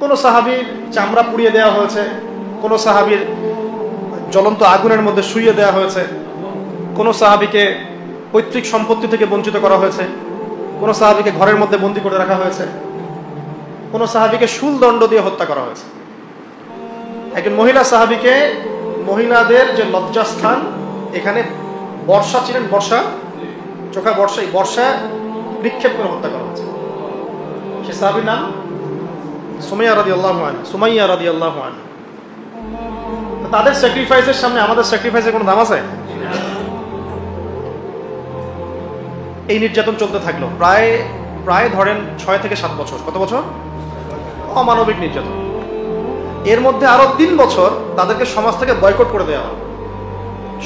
কোনো সাহাবীর চামড়া পুড়িয়ে দেওয়া হয়েছে, কোনো সাহাবীর জ্বলন্ত আগুনের মধ্যে শুইয়ে দেওয়া হয়েছে, কোনো সাহাবীকে পৈতৃক সম্পত্তি থেকে বঞ্চিত করা হয়েছে, কোনো সাহাবীকে ঘরের মধ্যে বন্দী করে রাখা হয়েছে, কোনো সাহাবীকে শুল দণ্ড দিয়ে হত্যা করা হয়েছে। একজন মহিলা সাহাবীকে মহিলাদের যে লজ্জাস্থান এখানে বর্ষা ছিলেন, বর্ষা চোখা বর্ষা, এই বর্ষা নিক্ষেপ করে হত্যা করা হয়েছে। সে সাহাবীর নাম সুমাইয়া রাদিয়াল্লাহু আনহা। সুমাইয়া রাদিয়াল্লাহু আনহা। তাদের স্যাক্রিফাইসের সামনে আমাদের স্যাক্রিফাইসের কোনো দাম আছে? এই নির্যাতন চলতে থাকলো প্রায় ধরেন 6 থেকে 7 বছর। কত বছর? অমানবিক নির্যাতন। এর মধ্যে আরো 3 বছর তাদেরকে সমাজ থেকে বয়কট করে দেওয়া হয়।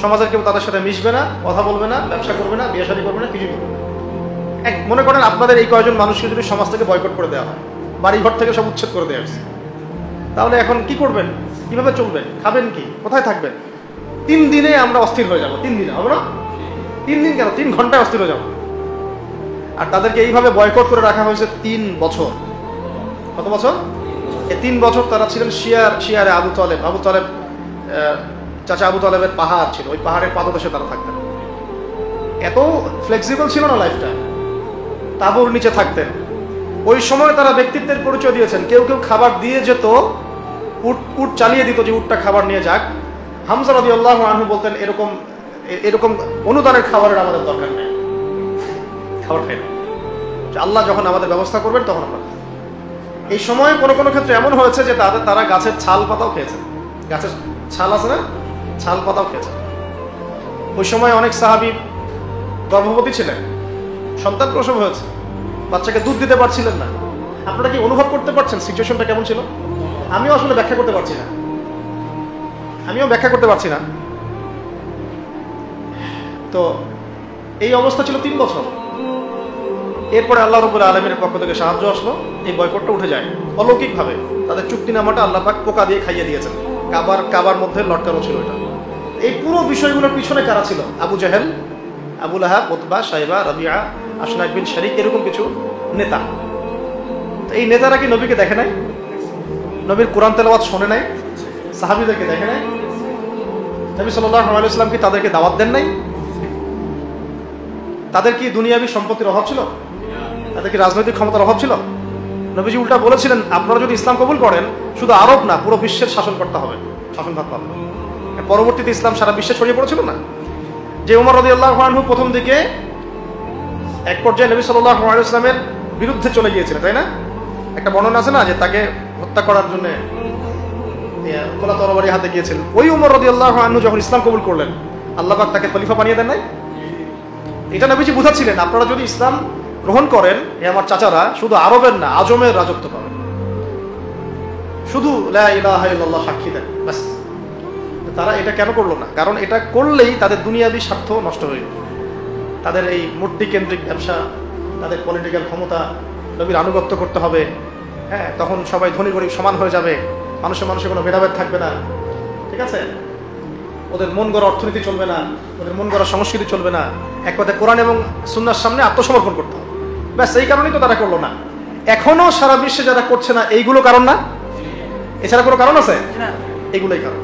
সমাজের কেউ তাদের সাথে মিশবে না, কথা বলবে না, ব্যবসা করবে না, বিয়ে শাদী করবে না, কিছু করবে না। মনে করেন আপনাদের এই কয়েকজন মানুষকে যদি সমাজ থেকে বয়কট করে দেওয়া হয়, বাড়িঘর থেকে সব উচ্ছেদ করে দেওয়া হয়েছে, তাহলে এখন কি করবেন? কিভাবে চলবেন? খাবেন কি? কোথায় থাকবেন? 3 দিনে আমরা অস্থির হয়ে যাবো। 3 দিনে হবে না? 3 দিন কেন, 3 ঘন্টায় অস্থির হয়ে যাবো। আর তাদেরকে এইভাবে বয়কট করে রাখা হয়েছে 3 বছর। কত বছর? এই 3 বছর তারা ছিলেন শিয়ারে আবু তালেব। আবু তালেব চাচা আবু তালেবের পাহাড় ছিল, ওই পাহাড়ের পাদদেশে তারা থাকতেন। এত ফ্লেক্সিবল ছিল না লাইফটা। তাঁবুর নিচে থাকতেন। ওই সময় তারা ব্যক্তিত্বের পরিচয় দিয়েছেন। কেউ কেউ খাবার দিয়ে যেত, উট চালিয়ে দিত যে উটটা খাবার নিয়ে যাক। হামজা রাদিয়াল্লাহু আনহু বলতেন এরকম অনুদানের খাবারের আমাদের দরকার নেই, খাবার খাই না, আল্লাহ যখন আমাদের ব্যবস্থা করবেন তখন আমরা। এই সময় কোনো কোনো ক্ষেত্রে এমন হয়েছে যে তারা গাছের ছাল পাতাও খেয়েছে। গাছের ছাল আছে না, ছাল পাতাও খেয়েছে। ওই সময় অনেক সাহাবী গর্ভবতী ছিলেন, সন্তান প্রসব হয়েছে, বাচ্চাকে দুধ দিতে পারছিলেন না। আপনারা কি অনুভব করতে পারছেন সিচুয়েশনটা কেমন ছিল? আমিও আসলে ব্যাখ্যা করতে পারছি না। তো এই অবস্থা ছিল 3 বছর। এরপরে আল্লাহ রাব্বুল আলামিনের পক্ষ থেকে সাহায্য আসলো, এই বয়কটটা উঠে যায় অলৌকিকভাবে। তাদের চুক্তিনামাটা আল্লাহ পাক পোকা দিয়ে খাইয়ে দিয়েছেন। কাবার মধ্যে লটকানো ছিল এটা। এই পুরো বিষয়গুলোর পিছনে কারা ছিল? আবু জাহেল, আবু লাহাব, উতবা, শাইবা, রাবিয়া, আশনাক বিন শারিক, এরকম কিছু নেতা। এই নেতারা কি নবীকে দেখে নাই? নবীর কোরআন তেলাওয়াত শোনে নাই? সাহাবীদেরকে দেখে নাই? নবী সাল্লাল্লাহু আলাইহি ওয়াসাল্লাম কি তাদেরকে দাওয়াত দেন নাই? তাদের কি দুনিয়াবী সম্পত্তির অভাব ছিল? তাদের কি রাজনৈতিক ক্ষমতার অভাব ছিল? নবীজি উল্টা বলেছিলেন, আপনারা যদি ইসলাম কবুল করেন, শুধু আরব না, পুরো বিশ্বের শাসনকর্তা হবে, শাসন ভাগ পাবে। পরবর্তীতে ইসলাম সারা বিশ্বে ছড়িয়ে পড়েছিল না? যে ওমর রাদিয়াল্লাহু আনহু প্রথম দিকে এক পর্যায়ে নবী সাল্লাল্লাহু আলাইহি ওয়াসাল্লামের বিরুদ্ধে চলে গিয়েছিলেন, তাই না? একটা বর্ণনা আছে না যে তাকে হত্যা করার জন্য খোলা তরবারি হাতে গিয়েছিলেন। ওই ওমর রাদিয়াল্লাহু আনহু যখন ইসলাম কবুল করলেন, আল্লাহ পাক তাকে খলিফা বানিয়ে দেন নাই? এটা নবীজি বুঝাচ্ছিলেন, আপনারা যদি ইসলাম গ্রহণ করেন, আমার চাচারা শুধু আরবের না, আজমের রাজত্ব পাবেন। শুধু লা ইলাহা ইল্লাল্লাহ সাক্ষী দেন, ব্যাস। তারা এটা কেন করলো না? কারণ এটা করলেই তাদের দুনিয়াবী স্বার্থ নষ্ট হয়ে যাবে। তাদের এই মূর্তি কেন্দ্রিক ব্যবসা, তাদের পলিটিক্যাল ক্ষমতা, নবীর আনুগত্য করতে হবে। হ্যাঁ, তখন সবাই ধনী গরিব সমান হয়ে যাবে, মানুষে কোনো ভেদাভেদ থাকবে না। ঠিক আছে? ওদের মন গড়া অর্থনীতি চলবে না, ওদের মন গড়া সংস্কৃতি চলবে না। এক কথায় কোরআন এবং সুন্নাহর সামনে আত্মসমর্পণ করতে হবে। ব্যাস, এই কারণেই তো তারা করলো না। এখনো সারা বিশ্বে যারা করছে না, এইগুলো কারণ না? এছাড়া কোনো কারণ আছে? এগুলোই কারণ।